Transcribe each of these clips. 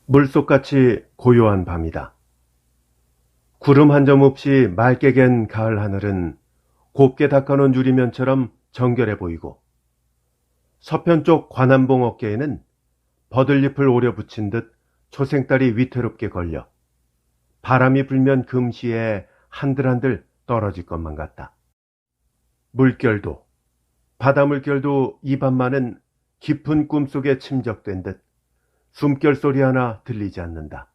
물속같이 고요한 밤이다. 구름 한 점 없이 맑게 갠 가을 하늘은 곱게 닦아놓은 유리면처럼 정결해 보이고, 서편 쪽 관암봉 어깨에는 버들잎을 오려 붙인 듯 초생딸이 위태롭게 걸려 바람이 불면 금시에 한들한들 떨어질 것만 같다. 물결도, 바다 물결도 이 밤만은 깊은 꿈속에 침적된 듯 숨결 소리 하나 들리지 않는다.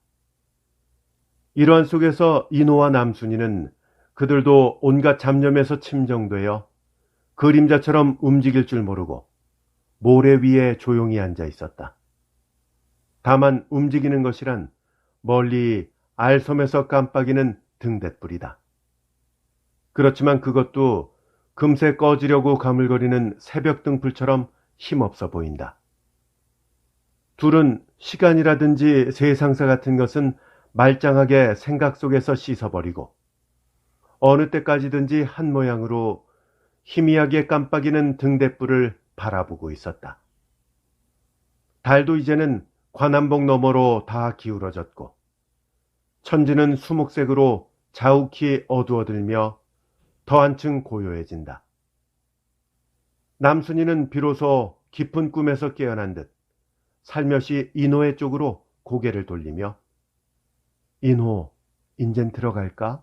이러한 속에서 인호와 남순이는 그들도 온갖 잡념에서 침정되어 그림자처럼 움직일 줄 모르고 모래 위에 조용히 앉아 있었다. 다만 움직이는 것이란 멀리 알섬에서 깜빡이는 등대불이다. 그렇지만 그것도 금세 꺼지려고 가물거리는 새벽 등불처럼 힘없어 보인다. 둘은 시간이라든지 세상사 같은 것은 말짱하게 생각 속에서 씻어버리고 어느 때까지든지 한 모양으로 희미하게 깜빡이는 등대불을 바라보고 있었다. 달도 이제는 관암봉 너머로 다 기울어졌고 천지는 수목색으로 자욱히 어두워들며 더 한층 고요해진다. 남순이는 비로소 깊은 꿈에서 깨어난 듯 살며시 인호의 쪽으로 고개를 돌리며 인호, 인젠 들어갈까?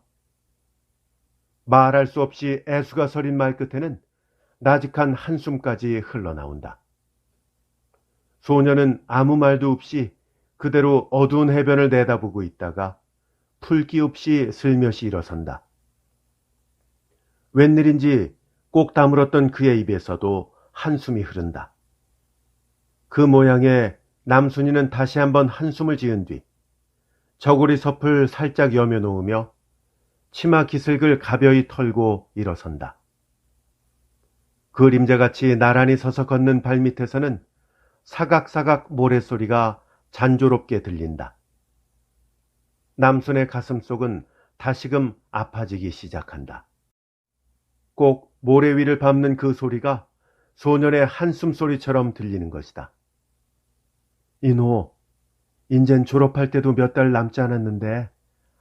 말할 수 없이 애수가 서린 말끝에는 나직한 한숨까지 흘러나온다. 소녀는 아무 말도 없이 그대로 어두운 해변을 내다보고 있다가 풀기 없이 슬며시 일어선다. 웬일인지 꼭 다물었던 그의 입에서도 한숨이 흐른다. 그 모양에 남순이는 다시 한번 한숨을 지은 뒤 저고리 섭을 살짝 여며 놓으며 치마 기슬을 가벼이 털고 일어선다. 그림자같이 나란히 서서 걷는 발밑에서는 사각사각 모래소리가 잔조롭게 들린다. 남순의 가슴속은 다시금 아파지기 시작한다. 꼭 모래 위를 밟는 그 소리가 소년의 한숨 소리처럼 들리는 것이다. 인호, 인젠 졸업할 때도 몇 달 남지 않았는데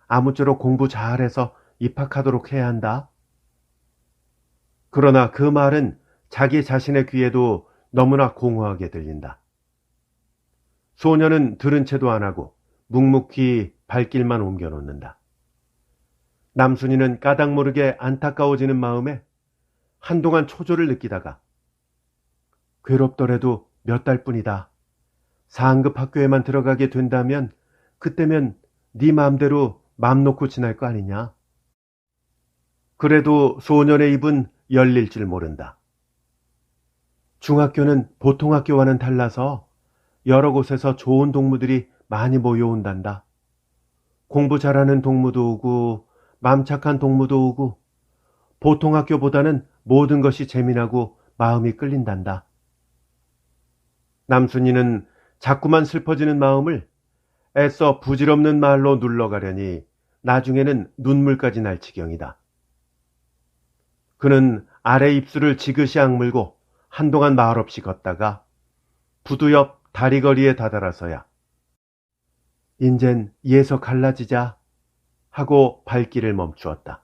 아무쪼록 공부 잘해서 입학하도록 해야 한다. 그러나 그 말은 자기 자신의 귀에도 너무나 공허하게 들린다. 소녀는 들은 채도 안 하고 묵묵히 발길만 옮겨놓는다. 남순이는 까닭 모르게 안타까워지는 마음에 한동안 초조를 느끼다가 괴롭더라도 몇 달뿐이다. 상급 학교에만 들어가게 된다면 그때면 네 마음대로 맘 놓고 지날 거 아니냐. 그래도 소년의 입은 열릴 줄 모른다. 중학교는 보통 학교와는 달라서 여러 곳에서 좋은 동무들이 많이 모여온단다. 공부 잘하는 동무도 오고 맘 착한 동무도 오고 보통 학교보다는 모든 것이 재미나고 마음이 끌린단다. 남순이는 자꾸만 슬퍼지는 마음을 애써 부질없는 말로 눌러가려니 나중에는 눈물까지 날 지경이다. 그는 아래 입술을 지그시 악물고 한동안 말없이 걷다가 부두 옆 다리거리에 다다라서야 인젠 이에서 갈라지자 하고 발길을 멈추었다.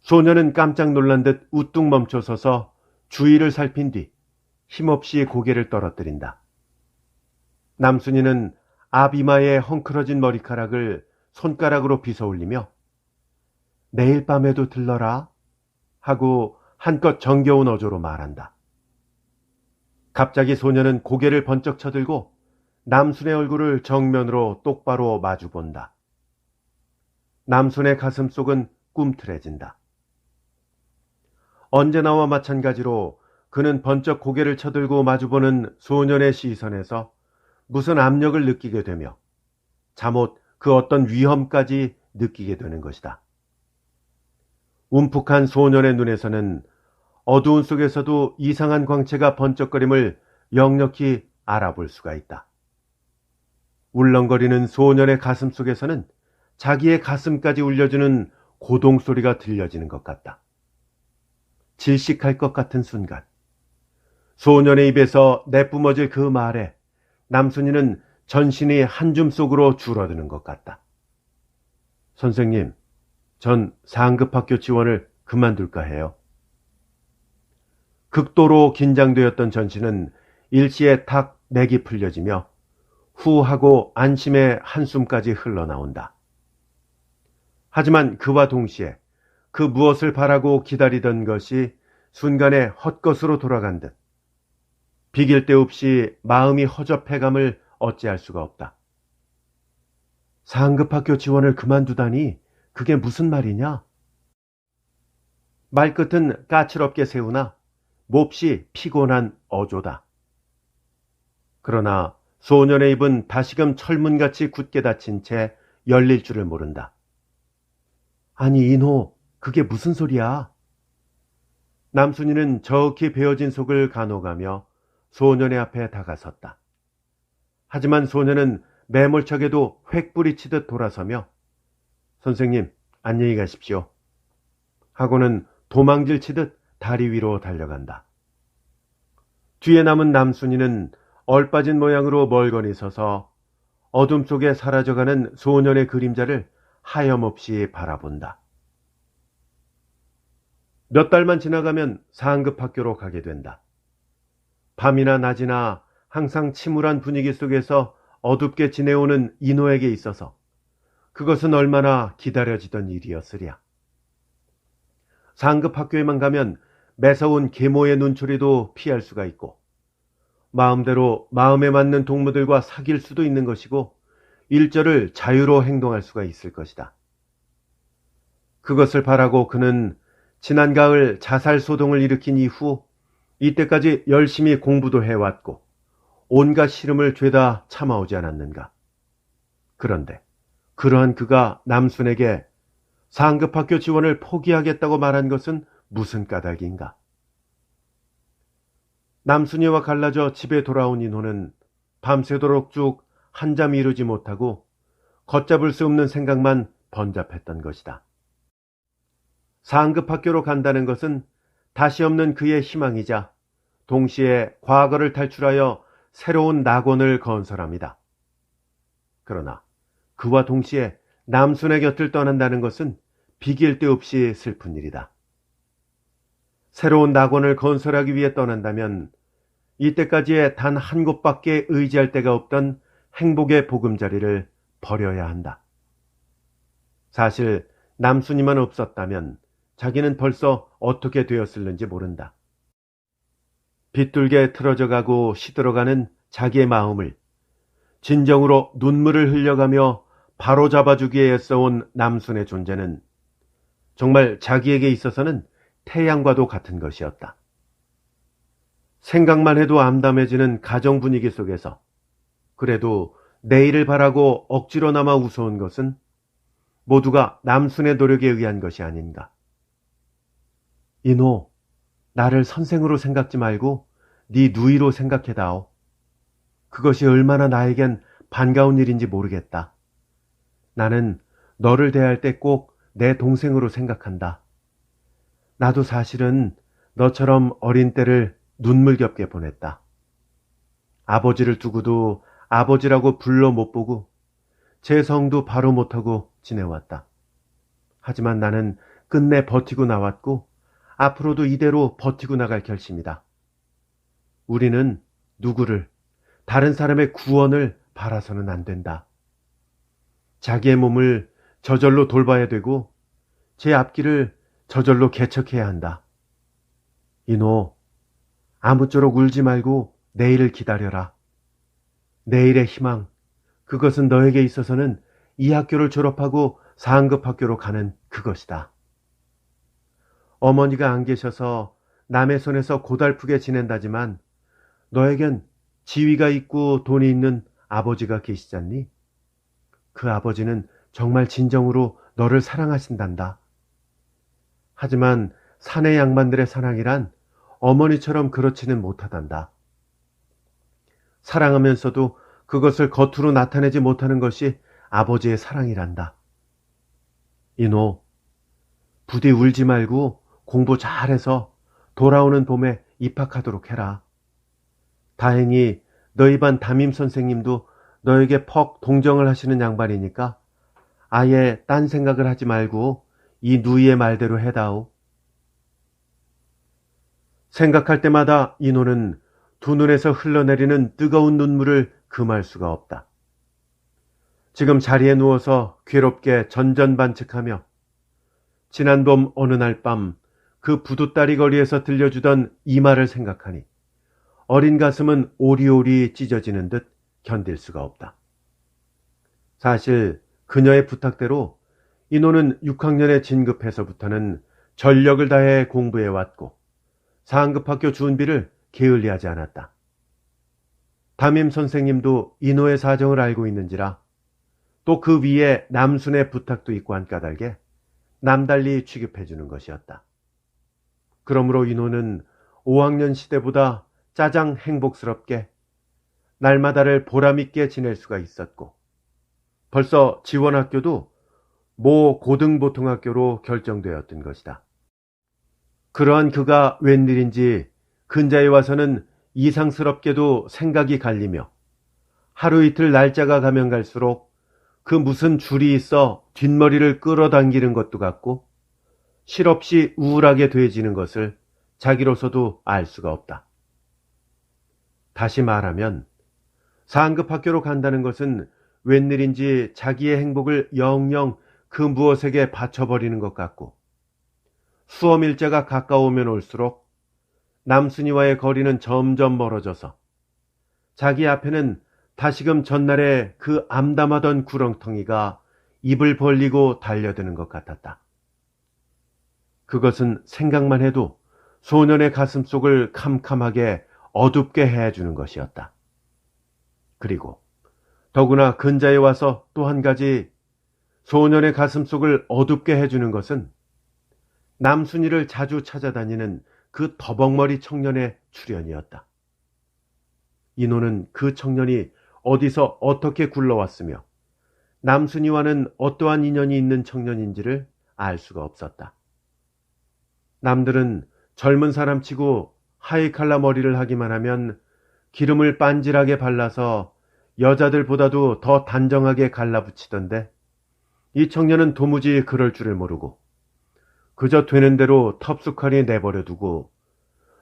소녀는 깜짝 놀란 듯 우뚝 멈춰서서 주위를 살핀 뒤 힘없이 고개를 떨어뜨린다. 남순이는 앞이마에 헝클어진 머리카락을 손가락으로 빗어올리며 내일 밤에도 들러라 하고 한껏 정겨운 어조로 말한다. 갑자기 소녀는 고개를 번쩍 쳐들고 남순의 얼굴을 정면으로 똑바로 마주본다. 남순의 가슴속은 꿈틀해진다. 언제나와 마찬가지로 그는 번쩍 고개를 쳐들고 마주보는 소년의 시선에서 무슨 압력을 느끼게 되며 잠옷 그 어떤 위험까지 느끼게 되는 것이다. 움푹한 소년의 눈에서는 어두운 속에서도 이상한 광채가 번쩍거림을 역력히 알아볼 수가 있다. 울렁거리는 소년의 가슴 속에서는 자기의 가슴까지 울려주는 고동소리가 들려지는 것 같다. 질식할 것 같은 순간 소년의 입에서 내뿜어질 그 말에 남순이는 전신이 한줌 속으로 줄어드는 것 같다. 선생님, 전 상급학교 지원을 그만둘까 해요. 극도로 긴장되었던 전신은 일시에 탁 맥이 풀려지며 후하고 안심의 한숨까지 흘러나온다. 하지만 그와 동시에 그 무엇을 바라고 기다리던 것이 순간에 헛것으로 돌아간 듯 비길 데 없이 마음이 허접해감을 어찌할 수가 없다. 상급학교 지원을 그만두다니 그게 무슨 말이냐? 말끝은 까칠없게 세우나 몹시 피곤한 어조다. 그러나 소년의 입은 다시금 철문같이 굳게 닫힌 채 열릴 줄을 모른다. 아니 인호, 그게 무슨 소리야? 남순이는 저윽히 베어진 속을 간호가며 소년의 앞에 다가섰다. 하지만 소년은 매몰차게도 획부리치듯 돌아서며 선생님, 안녕히 가십시오. 하고는 도망질 치듯 다리 위로 달려간다. 뒤에 남은 남순이는 얼빠진 모양으로 멀거니 서서 어둠 속에 사라져가는 소년의 그림자를 하염없이 바라본다. 몇 달만 지나가면 상급학교로 가게 된다. 밤이나 낮이나 항상 침울한 분위기 속에서 어둡게 지내오는 인호에게 있어서 그것은 얼마나 기다려지던 일이었으랴. 상급학교에만 가면 매서운 계모의 눈초리도 피할 수가 있고 마음대로 마음에 맞는 동무들과 사귈 수도 있는 것이고 일절을 자유로 행동할 수가 있을 것이다. 그것을 바라고 그는 지난 가을 자살소동을 일으킨 이후 이때까지 열심히 공부도 해왔고 온갖 시름을 죄다 참아오지 않았는가. 그런데 그러한 그가 남순에게 상급학교 지원을 포기하겠다고 말한 것은 무슨 까닭인가. 남순이와 갈라져 집에 돌아온 인호는 밤새도록 쭉 한잠 이루지 못하고 걷잡을 수 없는 생각만 번잡했던 것이다. 상급학교로 간다는 것은 다시 없는 그의 희망이자 동시에 과거를 탈출하여 새로운 낙원을 건설합니다. 그러나 그와 동시에 남순의 곁을 떠난다는 것은 비길 데 없이 슬픈 일이다. 새로운 낙원을 건설하기 위해 떠난다면 이때까지의 단 한 곳밖에 의지할 데가 없던 행복의 보금자리를 버려야 한다. 사실 남순이만 없었다면 자기는 벌써 어떻게 되었을는지 모른다. 빗둘게 틀어져가고 시들어가는 자기의 마음을 진정으로 눈물을 흘려가며 바로잡아주기에 애써온 남순의 존재는 정말 자기에게 있어서는 태양과도 같은 것이었다. 생각만 해도 암담해지는 가정 분위기 속에서 그래도 내일을 바라고 억지로나마 웃어온 것은 모두가 남순의 노력에 의한 것이 아닌가. 인호, 나를 선생으로 생각지 말고 네 누이로 생각해다오. 그것이 얼마나 나에겐 반가운 일인지 모르겠다. 나는 너를 대할 때 꼭 내 동생으로 생각한다. 나도 사실은 너처럼 어린 때를 눈물겹게 보냈다. 아버지를 두고도 아버지라고 불러 못 보고 제 성도 바로 못하고 지내왔다. 하지만 나는 끝내 버티고 나왔고 앞으로도 이대로 버티고 나갈 결심이다. 우리는 누구를, 다른 사람의 구원을 바라서는 안 된다. 자기의 몸을 저절로 돌봐야 되고 제 앞길을 저절로 개척해야 한다. 인호, 아무쪼록 울지 말고 내일을 기다려라. 내일의 희망, 그것은 너에게 있어서는 이 학교를 졸업하고 상급학교로 가는 그것이다. 어머니가 안 계셔서 남의 손에서 고달프게 지낸다지만 너에겐 지위가 있고 돈이 있는 아버지가 계시잖니? 그 아버지는 정말 진정으로 너를 사랑하신단다. 하지만 사내 양반들의 사랑이란 어머니처럼 그렇지는 못하단다. 사랑하면서도 그것을 겉으로 나타내지 못하는 것이 아버지의 사랑이란다. 인호, 부디 울지 말고 공부 잘해서 돌아오는 봄에 입학하도록 해라. 다행히 너희 반 담임 선생님도 너에게 퍽 동정을 하시는 양반이니까 아예 딴 생각을 하지 말고 이 누이의 말대로 해다오. 생각할 때마다 인호는 두 눈에서 흘러내리는 뜨거운 눈물을 금할 수가 없다. 지금 자리에 누워서 괴롭게 전전반측하며 지난 봄 어느 날 밤 그 부둣다리 거리에서 들려주던 이 말을 생각하니 어린 가슴은 오리오리 찢어지는 듯 견딜 수가 없다. 사실 그녀의 부탁대로 인호는 6학년에 진급해서부터는 전력을 다해 공부해왔고 상급학교 준비를 게을리하지 않았다. 담임 선생님도 인호의 사정을 알고 있는지라 또 그 위에 남순의 부탁도 있고 한 까닭에 남달리 취급해주는 것이었다. 그러므로 인호는 5학년 시대보다 짜장 행복스럽게 날마다를 보람있게 지낼 수가 있었고 벌써 지원학교도 모 고등보통학교로 결정되었던 것이다. 그러한 그가 웬일인지 근자에 와서는 이상스럽게도 생각이 갈리며 하루 이틀 날짜가 가면 갈수록 그 무슨 줄이 있어 뒷머리를 끌어당기는 것도 같고 실없이 우울하게 돼지는 것을 자기로서도 알 수가 없다. 다시 말하면 상급학교로 간다는 것은 웬일인지 자기의 행복을 영영 그 무엇에게 바쳐버리는 것 같고 수험일자가 가까우면 올수록 남순이와의 거리는 점점 멀어져서 자기 앞에는 다시금 전날의 그 암담하던 구렁텅이가 입을 벌리고 달려드는 것 같았다. 그것은 생각만 해도 소년의 가슴속을 캄캄하게 어둡게 해주는 것이었다. 그리고 더구나 근자에 와서 또 한 가지 소년의 가슴속을 어둡게 해주는 것은 남순이를 자주 찾아다니는 그 더벅머리 청년의 출현이었다. 인호는 그 청년이 어디서 어떻게 굴러왔으며 남순이와는 어떠한 인연이 있는 청년인지를 알 수가 없었다. 남들은 젊은 사람치고 하이칼라 머리를 하기만 하면 기름을 빤질하게 발라서 여자들보다도 더 단정하게 갈라붙이던데 이 청년은 도무지 그럴 줄을 모르고 그저 되는 대로 텁쑥하니 내버려두고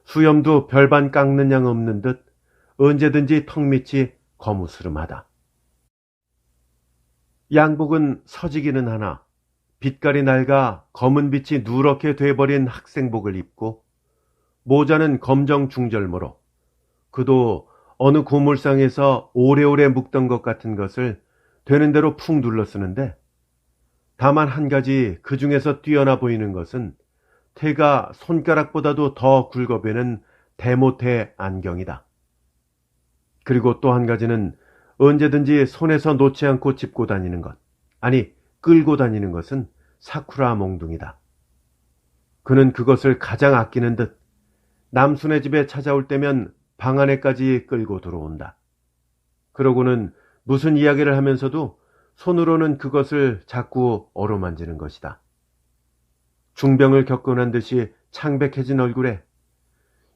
수염도 별반 깎는 양 없는 듯 언제든지 턱밑이 거무스름하다. 양복은 서지기는 하나 빛깔이 낡아 검은 빛이 누렇게 돼버린 학생복을 입고 모자는 검정 중절모로 그도 어느 고물상에서 오래오래 묵던 것 같은 것을 되는 대로 푹 눌러 쓰는데 다만 한 가지 그 중에서 뛰어나 보이는 것은 태가 손가락보다도 더 굵어배는 대모태 안경이다. 그리고 또 한 가지는 언제든지 손에서 놓지 않고 짚고 다니는 것, 아니 끌고 다니는 것은 사쿠라 몽둥이다. 그는 그것을 가장 아끼는 듯 남순의 집에 찾아올 때면 방 안에까지 끌고 들어온다. 그러고는 무슨 이야기를 하면서도 손으로는 그것을 자꾸 어루만지는 것이다. 중병을 겪고 난 듯이 창백해진 얼굴에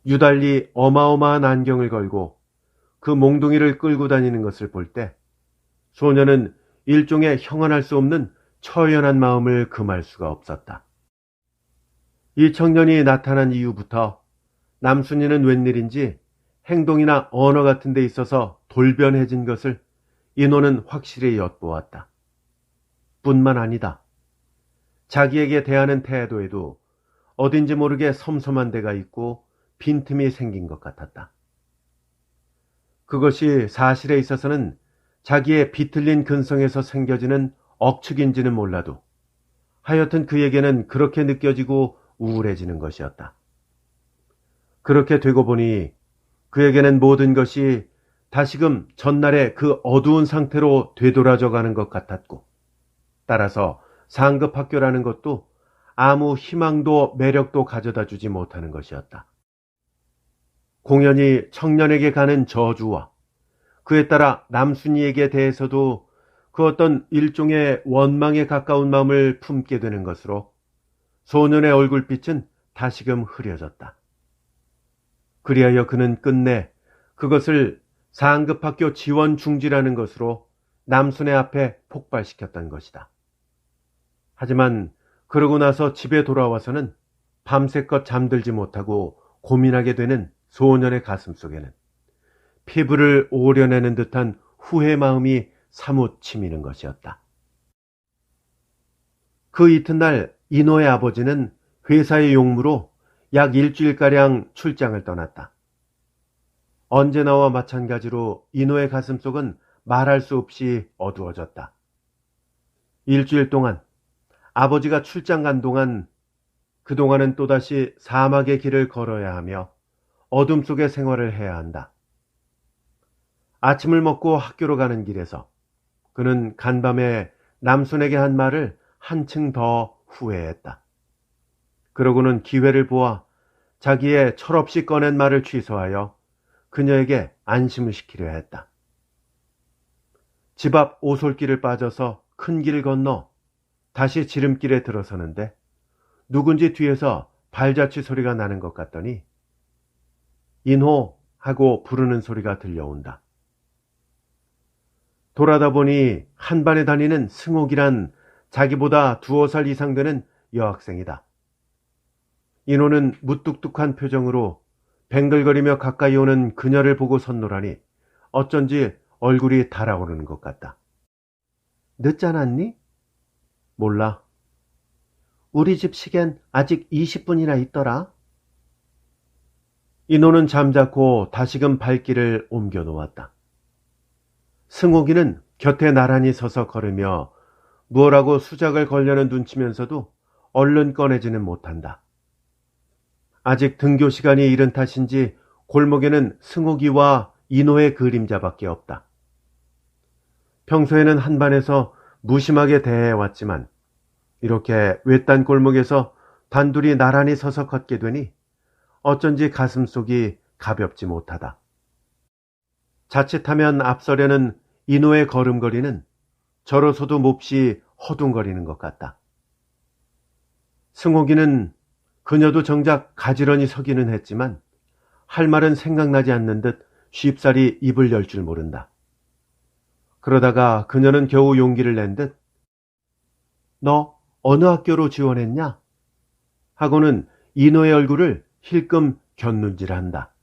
유달리 어마어마한 안경을 걸고 그 몽둥이를 끌고 다니는 것을 볼 때 소녀는 일종의 형언할 수 없는 처연한 마음을 금할 수가 없었다. 이 청년이 나타난 이후부터 남순이는 웬일인지 행동이나 언어 같은 데 있어서 돌변해진 것을 인호는 확실히 엿보았다. 뿐만 아니다. 자기에게 대하는 태도에도 어딘지 모르게 섬섬한 데가 있고 빈틈이 생긴 것 같았다. 그것이 사실에 있어서는 자기의 비틀린 근성에서 생겨지는 억측인지는 몰라도 하여튼 그에게는 그렇게 느껴지고 우울해지는 것이었다. 그렇게 되고 보니 그에게는 모든 것이 다시금 전날의 그 어두운 상태로 되돌아져 가는 것 같았고 따라서 상급학교라는 것도 아무 희망도 매력도 가져다 주지 못하는 것이었다. 공연히 청년에게 가는 저주와 그에 따라 남순이에게 대해서도 그 어떤 일종의 원망에 가까운 마음을 품게 되는 것으로 소년의 얼굴빛은 다시금 흐려졌다. 그리하여 그는 끝내 그것을 상급학교 지원 중지라는 것으로 남순의 앞에 폭발시켰던 것이다. 하지만 그러고 나서 집에 돌아와서는 밤새껏 잠들지 못하고 고민하게 되는 소년의 가슴 속에는 피부를 오려내는 듯한 후회 마음이 사뭇 치미는 것이었다. 그 이튿날 인호의 아버지는 회사의 용무로 약 일주일가량 출장을 떠났다. 언제나와 마찬가지로 인호의 가슴속은 말할 수 없이 어두워졌다. 일주일 동안 아버지가 출장 간 동안 그동안은 또다시 사막의 길을 걸어야 하며 어둠 속의 생활을 해야 한다. 아침을 먹고 학교로 가는 길에서 그는 간밤에 남순에게 한 말을 한층 더 후회했다. 그러고는 기회를 보아 자기의 철없이 꺼낸 말을 취소하여 그녀에게 안심을 시키려 했다. 집 앞 오솔길을 빠져서 큰 길을 건너 다시 지름길에 들어서는데 누군지 뒤에서 발자취 소리가 나는 것 같더니 인호 하고 부르는 소리가 들려온다. 돌아다 보니 한반에 다니는 승옥이란 자기보다 2살 이상 되는 여학생이다. 인호는 무뚝뚝한 표정으로 뱅글거리며 가까이 오는 그녀를 보고 섰노라니 어쩐지 얼굴이 달아오르는 것 같다. 늦지 않았니? 몰라. 우리 집 시계는 아직 20분이나 있더라. 인호는 잠자코 다시금 발길을 옮겨 놓았다. 승옥이는 곁에 나란히 서서 걸으며 무엇라고 수작을 걸려는 눈치면서도 얼른 꺼내지는 못한다. 아직 등교 시간이 이른 탓인지 골목에는 승옥이와 인호의 그림자밖에 없다. 평소에는 한반에서 무심하게 대해왔지만 이렇게 외딴 골목에서 단둘이 나란히 서서 걷게 되니 어쩐지 가슴속이 가볍지 못하다. 자칫하면 앞서려는 인호의 걸음걸이는 저로서도 몹시 허둥거리는 것 같다. 승옥이는 그녀도 정작 가지런히 서기는 했지만 할 말은 생각나지 않는 듯 쉽사리 입을 열 줄 모른다. 그러다가 그녀는 겨우 용기를 낸 듯 너 어느 학교로 지원했냐? 하고는 인호의 얼굴을 힐끔 곁눈질한다.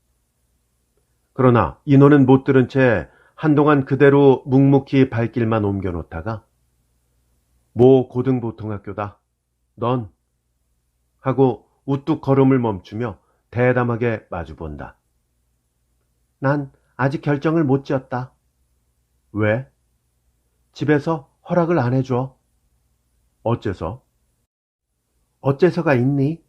그러나 인호는 못 들은 채 한동안 그대로 묵묵히 발길만 옮겨놓다가 모 고등보통학교다. 넌 하고 우뚝 걸음을 멈추며 대담하게 마주본다. 난 아직 결정을 못 지었다. 왜? 집에서 허락을 안 해줘. 어째서? 어째서가 있니?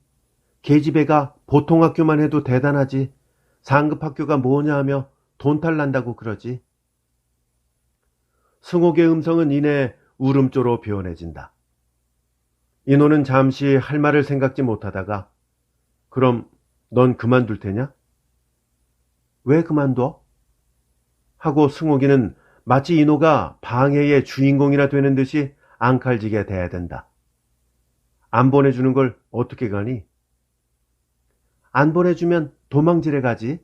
계집애가 보통학교만 해도 대단하지. 상급학교가 뭐냐 하며 돈 탈난다고 그러지. 승옥의 음성은 이내 울음조로 변해진다. 인호는 잠시 할 말을 생각지 못하다가 그럼 넌 그만둘 테냐? 왜 그만둬? 하고 승옥이는 마치 인호가 방해의 주인공이나 되는 듯이 앙칼지게 대해댄다. 안 보내주는 걸 어떻게 가니? 안 보내주면 도망질해 가지.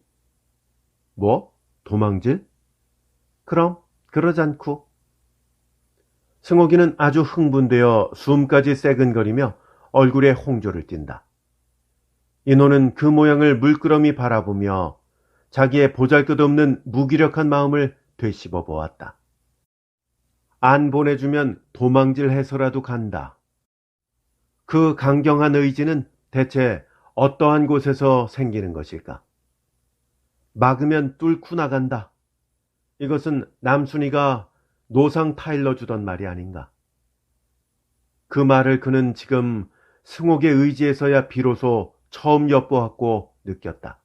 뭐? 도망질? 그럼 그러잖고. 승옥이는 아주 흥분되어 숨까지 새근거리며 얼굴에 홍조를 띈다. 인호는 그 모양을 물끄러미 바라보며 자기의 보잘것없는 무기력한 마음을 되씹어 보았다. 안 보내주면 도망질해서라도 간다. 그 강경한 의지는 대체 어떠한 곳에서 생기는 것일까? 막으면 뚫고 나간다. 이것은 남순이가 노상 타일러 주던 말이 아닌가. 그 말을 그는 지금 승옥의 의지에서야 비로소 처음 엿보았고 느꼈다.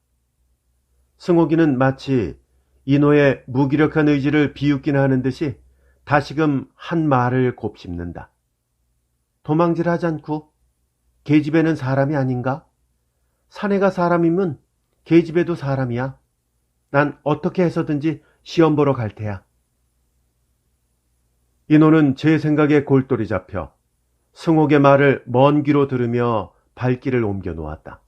승옥이는 마치 인호의 무기력한 의지를 비웃기나 하는 듯이 다시금 한 말을 곱씹는다. 도망질하지 않고 계집애는 사람이 아닌가? 사내가 사람이면 계집애도 사람이야. 난 어떻게 해서든지 시험 보러 갈 테야. 인호는 제 생각에 골똘히 잡혀 승옥의 말을 먼 귀로 들으며 발길을 옮겨 놓았다.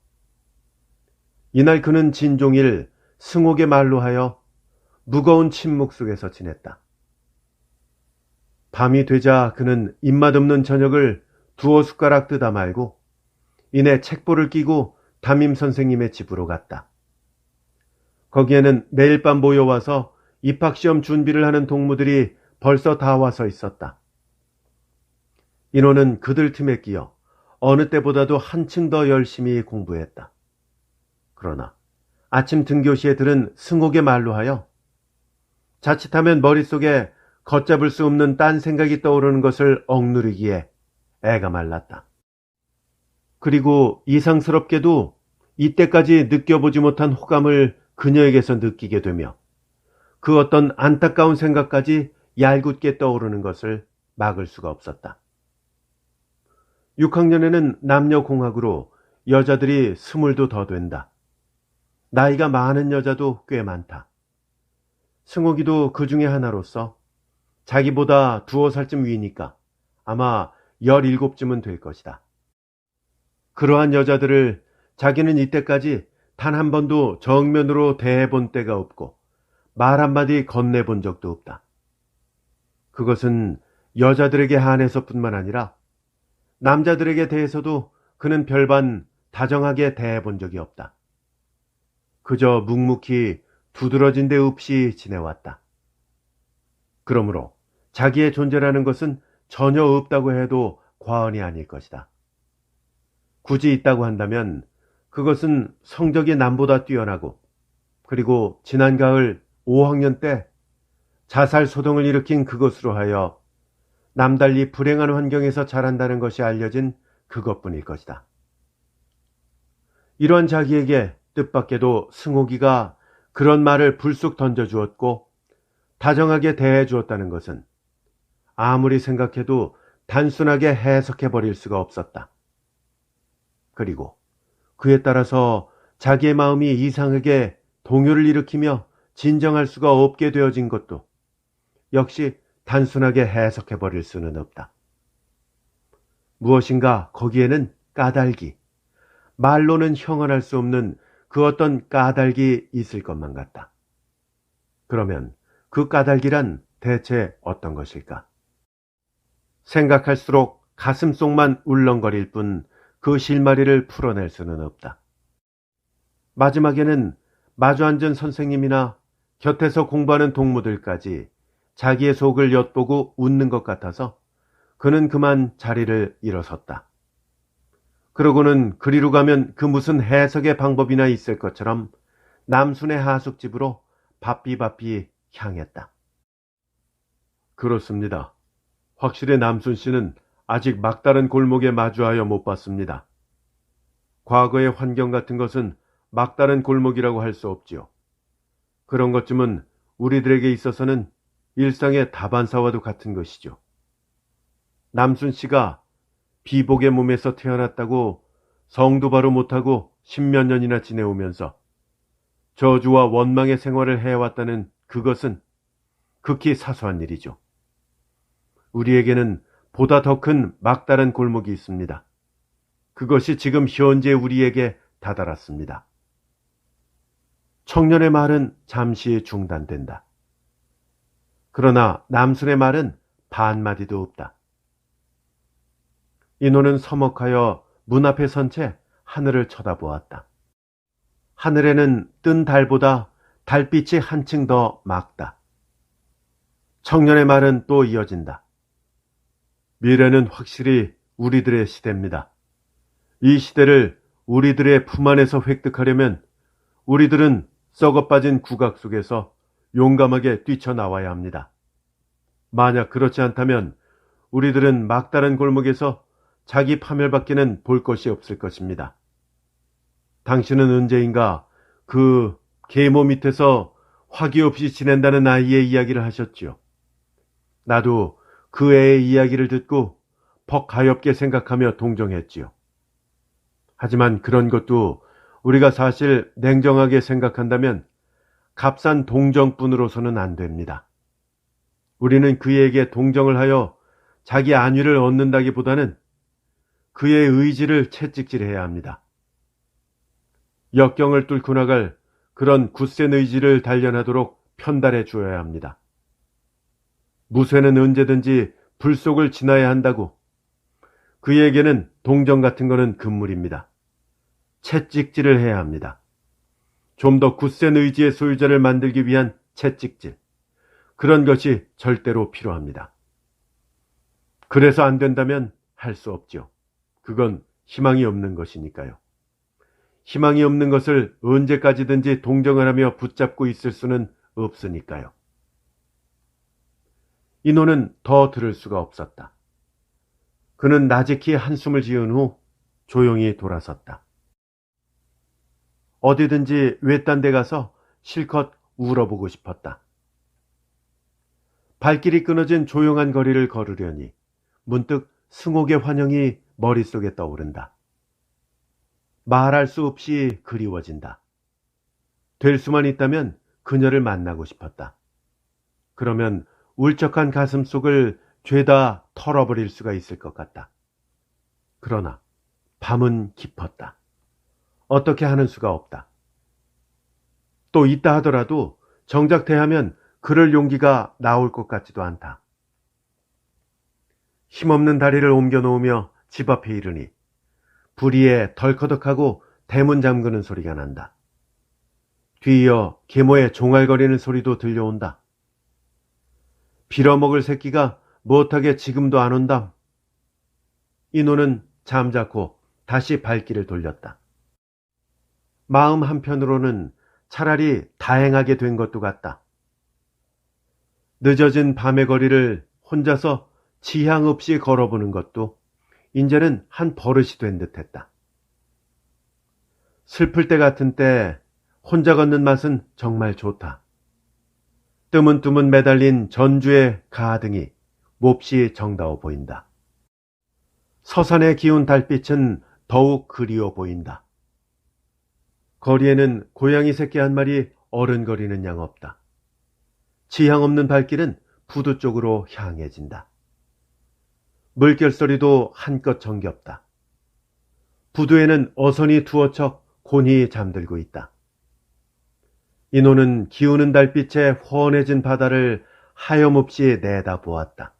이날 그는 진종일 승옥의 말로 하여 무거운 침묵 속에서 지냈다. 밤이 되자 그는 입맛 없는 저녁을 두어 숟가락 뜯어 말고 이내 책보를 끼고 담임 선생님의 집으로 갔다. 거기에는 매일 밤 모여와서 입학시험 준비를 하는 동무들이 벌써 다 와서 있었다. 인호는 그들 틈에 끼어 어느 때보다도 한층 더 열심히 공부했다. 그러나 아침 등교시에 들은 승옥의 말로 하여 자칫하면 머릿속에 걷잡을 수 없는 딴 생각이 떠오르는 것을 억누르기에 애가 말랐다. 그리고 이상스럽게도 이때까지 느껴보지 못한 호감을 그녀에게서 느끼게 되며 그 어떤 안타까운 생각까지 얄궂게 떠오르는 것을 막을 수가 없었다. 6학년에는 남녀공학으로 여자들이 20도 더 된다. 나이가 많은 여자도 꽤 많다. 승옥이도 그 중에 하나로서 자기보다 두어 살쯤 위니까 아마 17쯤은 될 것이다. 그러한 여자들을 자기는 이때까지 단 한 번도 정면으로 대해본 때가 없고 말 한마디 건네본 적도 없다. 그것은 여자들에게 한해서뿐만 아니라 남자들에게 대해서도 그는 별반 다정하게 대해본 적이 없다. 그저 묵묵히 두드러진 데 없이 지내왔다. 그러므로 자기의 존재라는 것은 전혀 없다고 해도 과언이 아닐 것이다. 굳이 있다고 한다면 그것은 성적이 남보다 뛰어나고 그리고 지난 가을 5학년 때 자살 소동을 일으킨 그것으로 하여 남달리 불행한 환경에서 자란다는 것이 알려진 그것뿐일 것이다. 이런 자기에게 뜻밖에도 승옥이가 그런 말을 불쑥 던져주었고 다정하게 대해주었다는 것은 아무리 생각해도 단순하게 해석해버릴 수가 없었다. 그리고 그에 따라서 자기의 마음이 이상하게 동요를 일으키며 진정할 수가 없게 되어진 것도 역시 단순하게 해석해버릴 수는 없다. 무엇인가 거기에는 까닭이, 말로는 형언할 수 없는 그 어떤 까닭이 있을 것만 같다. 그러면 그 까닭이란 대체 어떤 것일까? 생각할수록 가슴속만 울렁거릴 뿐 그 실마리를 풀어낼 수는 없다. 마지막에는 마주 앉은 선생님이나 곁에서 공부하는 동무들까지 자기의 속을 엿보고 웃는 것 같아서 그는 그만 자리를 일어섰다. 그러고는 그리로 가면 그 무슨 해석의 방법이나 있을 것처럼 남순의 하숙집으로 바삐바삐 향했다. 그렇습니다. 확실히 남순 씨는 아직 막다른 골목에 마주하여 못 봤습니다. 과거의 환경 같은 것은 막다른 골목이라고 할 수 없지요. 그런 것쯤은 우리들에게 있어서는 일상의 다반사와도 같은 것이죠. 남순 씨가 비복의 몸에서 태어났다고 성도 바로 못하고 10몇 년이나 지내오면서 저주와 원망의 생활을 해왔다는 그것은 극히 사소한 일이죠. 우리에게는 보다 더 큰 막다른 골목이 있습니다. 그것이 지금 현재 우리에게 다다랐습니다. 청년의 말은 잠시 중단된다. 그러나 남순의 말은 반마디도 없다. 인호는 서먹하여 문 앞에 선 채 하늘을 쳐다보았다. 하늘에는 뜬 달보다 달빛이 한층 더 맑다. 청년의 말은 또 이어진다. 미래는 확실히 우리들의 시대입니다. 이 시대를 우리들의 품 안에서 획득하려면 우리들은 썩어빠진 국악 속에서 용감하게 뛰쳐나와야 합니다. 만약 그렇지 않다면 우리들은 막다른 골목에서 자기 파멸밖에는 볼 것이 없을 것입니다. 당신은 언제인가 그 계모 밑에서 화기 없이 지낸다는 아이의 이야기를 하셨지요. 나도 그 애의 이야기를 듣고 퍽 가엾게 생각하며 동정했지요. 하지만 그런 것도 우리가 사실 냉정하게 생각한다면 값싼 동정뿐으로서는 안 됩니다. 우리는 그에게 동정을 하여 자기 안위를 얻는다기보다는 그의 의지를 채찍질해야 합니다. 역경을 뚫고 나갈 그런 굳센 의지를 단련하도록 편달해 주어야 합니다. 무쇠는 언제든지 불 속을 지나야 한다고. 그에게는 동정 같은 거는 금물입니다. 채찍질을 해야 합니다. 좀 더 굳센 의지의 소유자를 만들기 위한 채찍질. 그런 것이 절대로 필요합니다. 그래서 안 된다면 할 수 없죠. 그건 희망이 없는 것이니까요. 희망이 없는 것을 언제까지든지 동정을 하며 붙잡고 있을 수는 없으니까요. 인호는 더 들을 수가 없었다. 그는 나직히 한숨을 지은 후 조용히 돌아섰다. 어디든지 외딴 데 가서 실컷 울어보고 싶었다. 발길이 끊어진 조용한 거리를 걸으려니 문득 승옥의 환영이 머릿속에 떠오른다. 말할 수 없이 그리워진다. 될 수만 있다면 그녀를 만나고 싶었다. 그러면 울적한 가슴 속을 죄다 털어버릴 수가 있을 것 같다. 그러나 밤은 깊었다. 어떻게 하는 수가 없다. 또 있다 하더라도 정작 대하면 그럴 용기가 나올 것 같지도 않다. 힘없는 다리를 옮겨 놓으며 집 앞에 이르니 부리에 덜커덕하고 대문 잠그는 소리가 난다. 뒤이어 계모의 종알거리는 소리도 들려온다. 빌어먹을 새끼가 못하게 지금도 안 온담. 인호는 잠자코 다시 발길을 돌렸다. 마음 한편으로는 차라리 다행하게 된 것도 같다. 늦어진 밤의 거리를 혼자서 지향 없이 걸어보는 것도 이제는 한 버릇이 된 듯했다. 슬플 때 같은 때 혼자 걷는 맛은 정말 좋다. 뜨문뜨문 매달린 전주의 가등이 몹시 정다워 보인다. 서산의 기운 달빛은 더욱 그리워 보인다. 거리에는 고양이 새끼 한 마리 어른거리는 양 없다. 지향 없는 발길은 부두 쪽으로 향해진다. 물결소리도 한껏 정겹다. 부두에는 어선이 두어 척 곤히 잠들고 있다. 인호는 기우는 달빛에 훤해진 바다를 하염없이 내다보았다.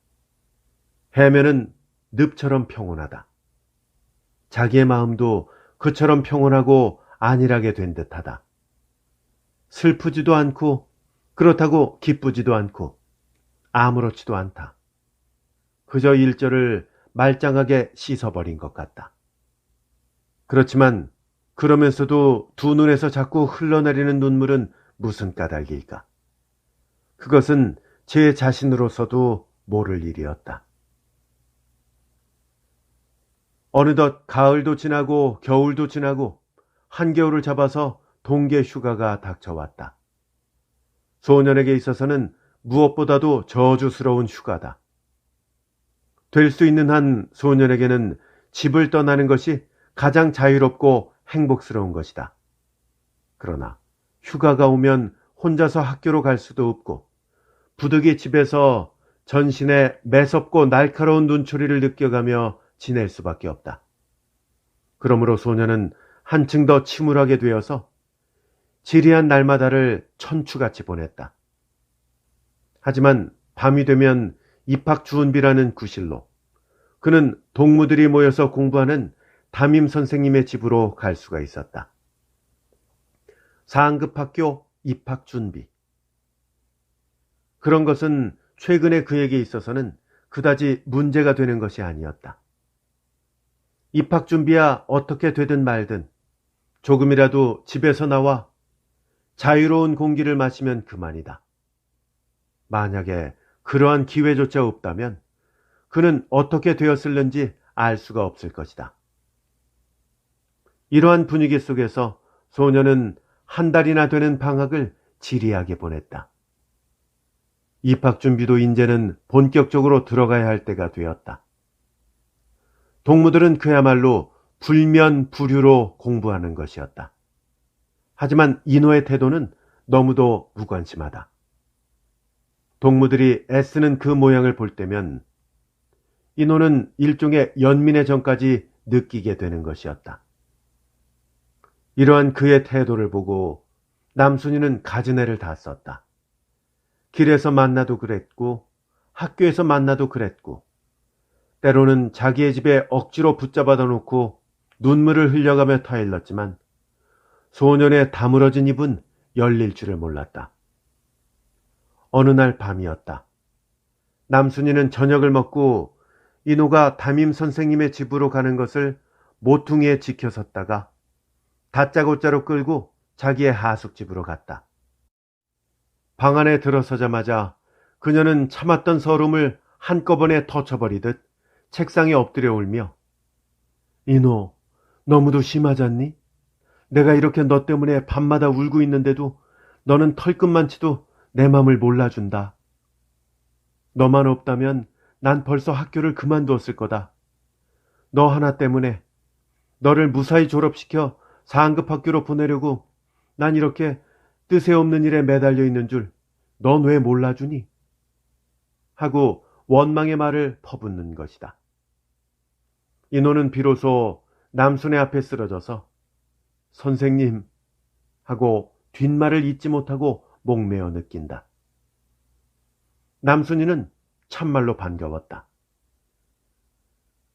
해면은 늪처럼 평온하다. 자기의 마음도 그처럼 평온하고 안일하게 된 듯하다. 슬프지도 않고 그렇다고 기쁘지도 않고 아무렇지도 않다. 그저 일절을 말짱하게 씻어버린 것 같다. 그렇지만 그러면서도 두 눈에서 자꾸 흘러내리는 눈물은 무슨 까닭일까? 그것은 제 자신으로서도 모를 일이었다. 어느덧 가을도 지나고 겨울도 지나고 한겨울을 잡아서 동계 휴가가 닥쳐왔다. 소년에게 있어서는 무엇보다도 저주스러운 휴가다. 될 수 있는 한 소년에게는 집을 떠나는 것이 가장 자유롭고 행복스러운 것이다. 그러나 휴가가 오면 혼자서 학교로 갈 수도 없고 부득이 집에서 전신에 매섭고 날카로운 눈초리를 느껴가며 지낼 수밖에 없다. 그러므로 소년은 한층 더 침울하게 되어서 지리한 날마다를 천추같이 보냈다. 하지만 밤이 되면 입학주은비라는 구실로 그는 동무들이 모여서 공부하는 담임 선생님의 집으로 갈 수가 있었다. 상급학교 입학준비. 그런 것은 최근에 그에게 있어서는 그다지 문제가 되는 것이 아니었다. 입학준비야 어떻게 되든 말든 조금이라도 집에서 나와 자유로운 공기를 마시면 그만이다. 만약에 그러한 기회조차 없다면 그는 어떻게 되었을는지 알 수가 없을 것이다. 이러한 분위기 속에서 소녀는 한 달이나 되는 방학을 지리하게 보냈다. 입학준비도 이제는 본격적으로 들어가야 할 때가 되었다. 동무들은 그야말로 불면불유로 공부하는 것이었다. 하지만 인호의 태도는 너무도 무관심하다. 동무들이 애쓰는 그 모양을 볼 때면 인호는 일종의 연민의 정까지 느끼게 되는 것이었다. 이러한 그의 태도를 보고 남순이는 가지내를 다 썼다. 길에서 만나도 그랬고 학교에서 만나도 그랬고 때로는 자기의 집에 억지로 붙잡아다 놓고 눈물을 흘려가며 타일렀지만 소년의 다물어진 입은 열릴 줄을 몰랐다. 어느 날 밤이었다. 남순이는 저녁을 먹고 인호가 담임 선생님의 집으로 가는 것을 모퉁이에 지켜섰다가 다짜고짜로 끌고 자기의 하숙집으로 갔다. 방 안에 들어서자마자 그녀는 참았던 서름을 한꺼번에 터쳐버리듯 책상에 엎드려 울며 인호, 너무도 심하잖니? 내가 이렇게 너 때문에 밤마다 울고 있는데도 너는 털끝만치도 내 맘을 몰라준다. 너만 없다면 난 벌써 학교를 그만두었을 거다. 너 하나 때문에 너를 무사히 졸업시켜 상급 학교로 보내려고 난 이렇게 뜻에 없는 일에 매달려 있는 줄 넌 왜 몰라주니? 하고 원망의 말을 퍼붓는 것이다. 인호는 비로소 남순의 앞에 쓰러져서 선생님 하고 뒷말을 잇지 못하고 목매어 느낀다. 남순이는 참말로 반가웠다.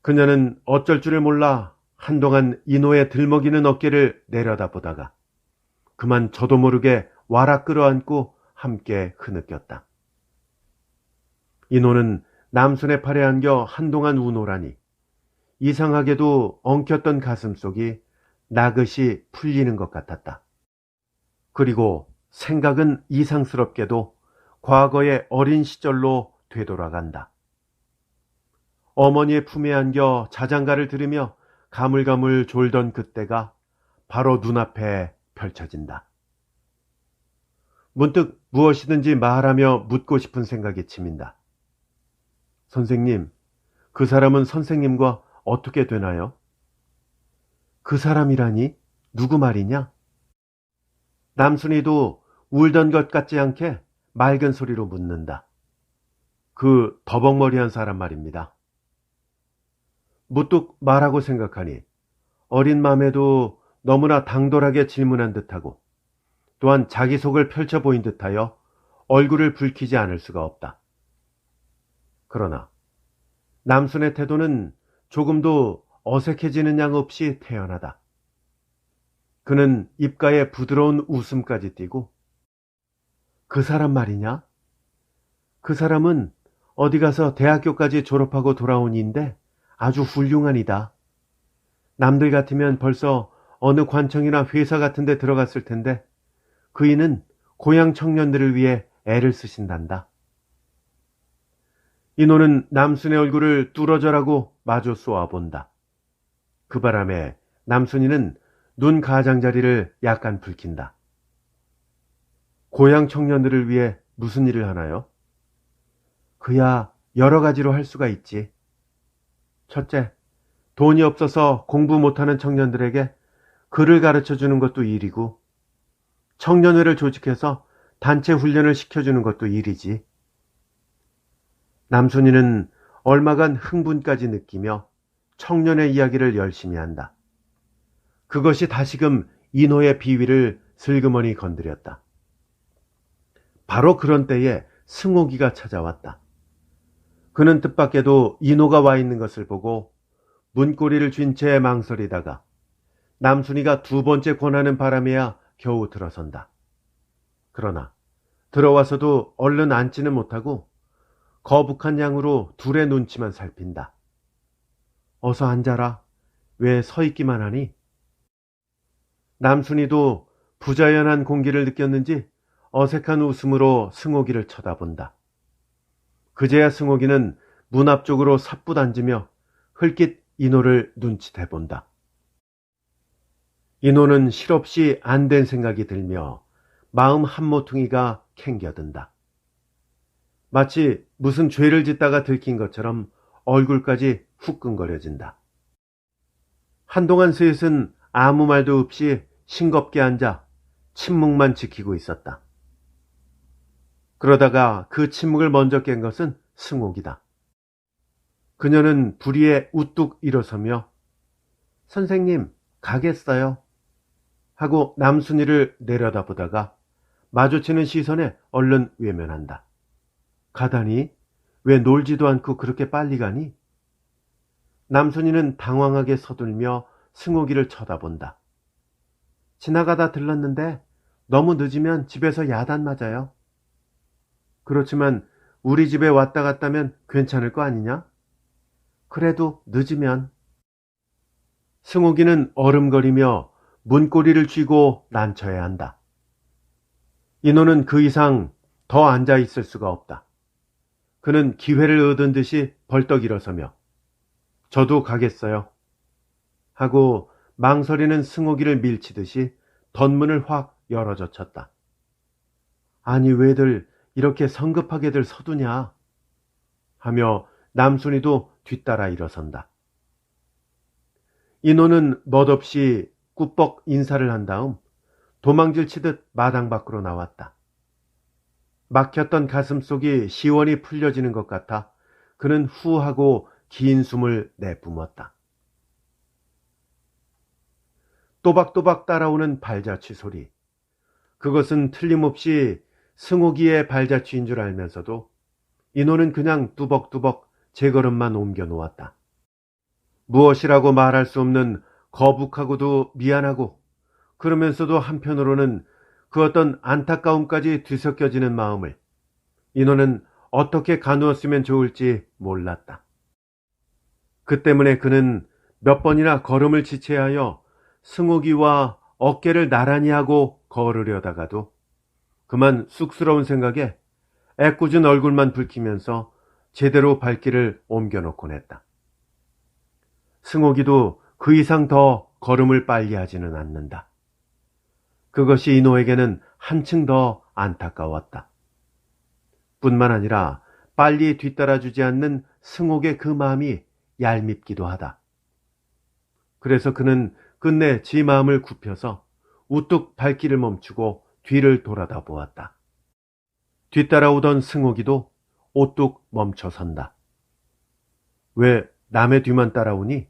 그녀는 어쩔 줄을 몰라 한동안 인호의 들먹이는 어깨를 내려다보다가 그만 저도 모르게 와락 끌어안고 함께 흐느꼈다. 인호는 남순의 팔에 안겨 한동안 우노라니 이상하게도 엉켰던 가슴속이 나긋이 풀리는 것 같았다. 그리고 생각은 이상스럽게도 과거의 어린 시절로 되돌아간다. 어머니의 품에 안겨 자장가를 들으며 가물가물 졸던 그때가 바로 눈앞에 펼쳐진다. 문득 무엇이든지 말하며 묻고 싶은 생각이 치민다. 선생님, 그 사람은 선생님과 어떻게 되나요? 그 사람이라니? 누구 말이냐? 남순이도 울던 것 같지 않게 맑은 소리로 묻는다. 그 더벅머리한 사람 말입니다. 무뚝 말하고 생각하니 어린 마음에도 너무나 당돌하게 질문한 듯하고 또한 자기 속을 펼쳐 보인 듯하여 얼굴을 붉히지 않을 수가 없다. 그러나 남순의 태도는 조금도 어색해지는 양 없이 태연하다. 그는 입가에 부드러운 웃음까지 띠고 그 사람 말이냐? 그 사람은 어디 가서 대학교까지 졸업하고 돌아온 이인데 아주 훌륭한 이다. 남들 같으면 벌써 어느 관청이나 회사 같은 데 들어갔을 텐데 그 이는 고향 청년들을 위해 애를 쓰신단다. 인호는 남순의 얼굴을 뚫어져라고 마주 쏘아본다. 그 바람에 남순이는 눈 가장자리를 약간 붉힌다. 고향 청년들을 위해 무슨 일을 하나요? 그야 여러 가지로 할 수가 있지. 첫째, 돈이 없어서 공부 못하는 청년들에게 글을 가르쳐주는 것도 일이고 청년회를 조직해서 단체 훈련을 시켜주는 것도 일이지. 남순이는 얼마간 흥분까지 느끼며 청년의 이야기를 열심히 한다. 그것이 다시금 인호의 비위를 슬그머니 건드렸다. 바로 그런 때에 승옥이가 찾아왔다. 그는 뜻밖에도 인호가 와 있는 것을 보고 문고리를 쥔 채 망설이다가 남순이가 두 번째 권하는 바람에야 겨우 들어선다. 그러나 들어와서도 얼른 앉지는 못하고 거북한 양으로 둘의 눈치만 살핀다. 어서 앉아라. 왜 서 있기만 하니? 남순이도 부자연한 공기를 느꼈는지 어색한 웃음으로 승옥이를 쳐다본다. 그제야 승옥이는 문 앞쪽으로 삿붓 앉으며 흘낏 인호를 눈치대본다. 인호는 실없이 안 된 생각이 들며 마음 한모퉁이가 캥겨든다. 마치 무슨 죄를 짓다가 들킨 것처럼 얼굴까지 후끈거려진다. 한동안 셋은 아무 말도 없이 싱겁게 앉아 침묵만 지키고 있었다. 그러다가 그 침묵을 먼저 깬 것은 승옥이다. 그녀는 부리에 우뚝 일어서며 선생님, 가겠어요. 하고 남순이를 내려다보다가 마주치는 시선에 얼른 외면한다. 가다니? 왜 놀지도 않고 그렇게 빨리 가니? 남순이는 당황하게 서둘며 승옥이를 쳐다본다. 지나가다 들렀는데 너무 늦으면 집에서 야단 맞아요. 그렇지만 우리 집에 왔다 갔다면 괜찮을 거 아니냐? 그래도 늦으면. 승옥이는 얼음거리며 문고리를 쥐고 난처해 한다. 인호는 그 이상 더 앉아 있을 수가 없다. 그는 기회를 얻은 듯이 벌떡 일어서며 저도 가겠어요 하고 망설이는 승옥이를 밀치듯이 덧문을 확 열어젖혔다. 아니 왜들 이렇게 성급하게들 서두냐 하며 남순이도 뒤따라 일어선다. 인호는 멋없이 꾸벅 인사를 한 다음 도망질 치듯 마당 밖으로 나왔다. 막혔던 가슴속이 시원히 풀려지는 것 같아 그는 후하고 긴 숨을 내뿜었다. 또박또박 따라오는 발자취 소리. 그것은 틀림없이 승옥이의 발자취인 줄 알면서도 인호는 그냥 뚜벅뚜벅 제걸음만 옮겨 놓았다. 무엇이라고 말할 수 없는 거북하고도 미안하고 그러면서도 한편으로는 그 어떤 안타까움까지 뒤섞여지는 마음을 인호는 어떻게 가누었으면 좋을지 몰랐다. 그 때문에 그는 몇 번이나 걸음을 지체하여 승옥이와 어깨를 나란히 하고 걸으려다가도 그만 쑥스러운 생각에 애꿎은 얼굴만 붉히면서 제대로 발길을 옮겨놓곤 했다. 승옥이도 그 이상 더 걸음을 빨리 하지는 않는다. 그것이 인호에게는 한층 더 안타까웠다. 뿐만 아니라 빨리 뒤따라주지 않는 승옥의 그 마음이 얄밉기도 하다. 그래서 그는 끝내 지 마음을 굽혀서 우뚝 발길을 멈추고 뒤를 돌아다 보았다. 뒤따라오던 승옥이도 오뚝 멈춰선다. 왜 남의 뒤만 따라오니?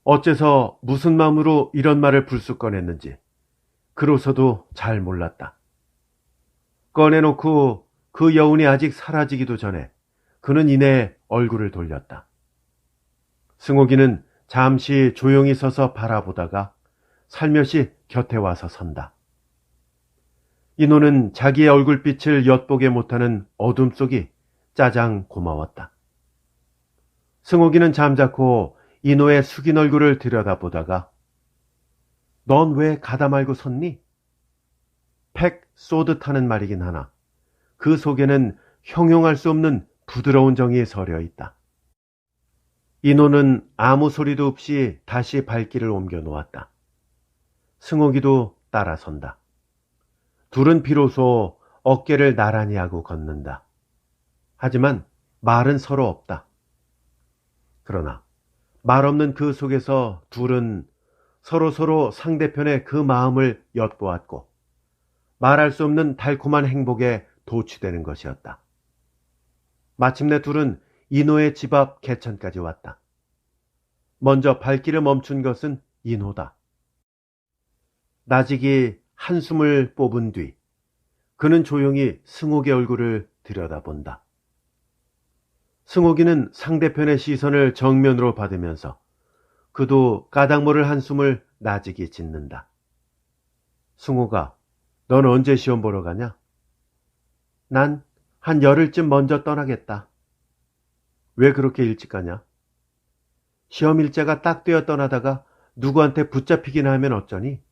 어째서 무슨 마음으로 이런 말을 불쑥 꺼냈는지 그로서도 잘 몰랐다. 꺼내놓고 그 여운이 아직 사라지기도 전에 그는 이내 얼굴을 돌렸다. 승옥이는 잠시 조용히 서서 바라보다가 살며시 곁에 와서 선다. 인호는 자기의 얼굴빛을 엿보게 못하는 어둠 속이 짜장 고마웠다. 승옥이는 잠자코 인호의 숙인 얼굴을 들여다보다가 넌 왜 가다 말고 섰니? 팩 쏘듯 하는 말이긴 하나 그 속에는 형용할 수 없는 부드러운 정이 서려 있다. 인호는 아무 소리도 없이 다시 발길을 옮겨 놓았다. 승옥이도 따라선다. 둘은 비로소 어깨를 나란히 하고 걷는다. 하지만 말은 서로 없다. 그러나 말 없는 그 속에서 둘은 서로 상대편의 그 마음을 엿보았고 말할 수 없는 달콤한 행복에 도취되는 것이었다. 마침내 둘은 인호의 집 앞 개천까지 왔다. 먼저 발길을 멈춘 것은 인호다. 나직이 한숨을 뽑은 뒤 그는 조용히 승옥의 얼굴을 들여다본다. 승옥이는 상대편의 시선을 정면으로 받으면서 그도 까닭 모를 한숨을 나직이 짓는다. 승옥아, 넌 언제 시험 보러 가냐? 난 한 열흘쯤 먼저 떠나겠다. 왜 그렇게 일찍 가냐? 시험 일자가 딱 되어 떠나다가 누구한테 붙잡히기나 하면 어쩌니?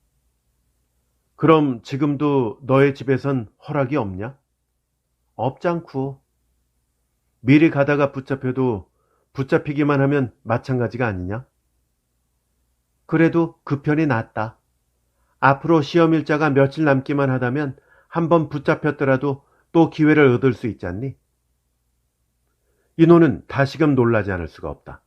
그럼 지금도 너의 집에선 허락이 없냐? 없잖고. 미리 가다가 붙잡혀도 붙잡히기만 하면 마찬가지가 아니냐? 그래도 그 편이 낫다. 앞으로 시험 일자가 며칠 남기만 하다면 한번 붙잡혔더라도 또 기회를 얻을 수 있잖니? 인호는 다시금 놀라지 않을 수가 없다.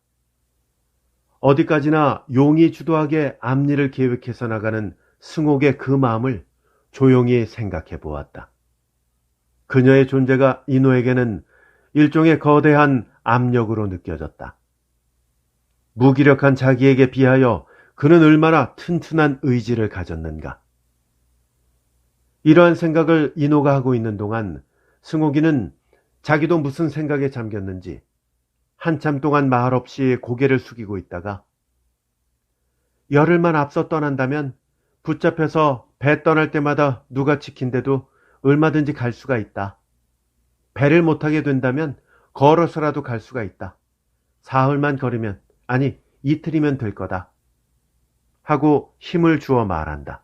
어디까지나 용이 주도하게 앞일을 계획해서 나가는 승옥의 그 마음을 조용히 생각해 보았다. 그녀의 존재가 인호에게는 일종의 거대한 압력으로 느껴졌다. 무기력한 자기에게 비하여 그는 얼마나 튼튼한 의지를 가졌는가. 이러한 생각을 인호가 하고 있는 동안 승옥이는 자기도 무슨 생각에 잠겼는지 한참 동안 말없이 고개를 숙이고 있다가 열흘만 앞서 떠난다면 붙잡혀서 배 떠날 때마다 누가 지킨데도 얼마든지 갈 수가 있다. 배를 못 타게 된다면 걸어서라도 갈 수가 있다. 사흘만 걸으면, 아니 이틀이면 될 거다. 하고 힘을 주어 말한다.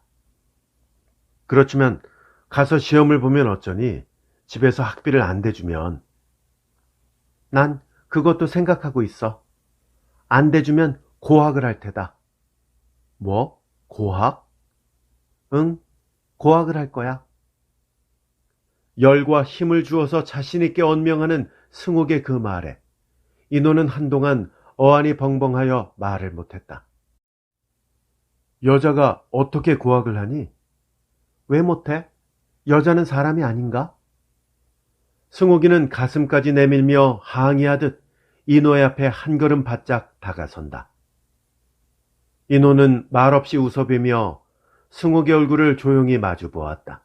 그렇지만 가서 시험을 보면 어쩌니? 집에서 학비를 안 대주면. 난 그것도 생각하고 있어. 안 대주면 고학을 할 테다. 뭐? 고학? 응, 고학을 할 거야. 열과 힘을 주어서 자신있게 언명하는 승옥의 그 말에 인호는 한동안 어안이 벙벙하여 말을 못했다. 여자가 어떻게 고학을 하니? 왜 못해? 여자는 사람이 아닌가? 승옥이는 가슴까지 내밀며 항의하듯 인호의 앞에 한 걸음 바짝 다가선다. 인호는 말없이 웃어뵈며 승옥의 얼굴을 조용히 마주 보았다.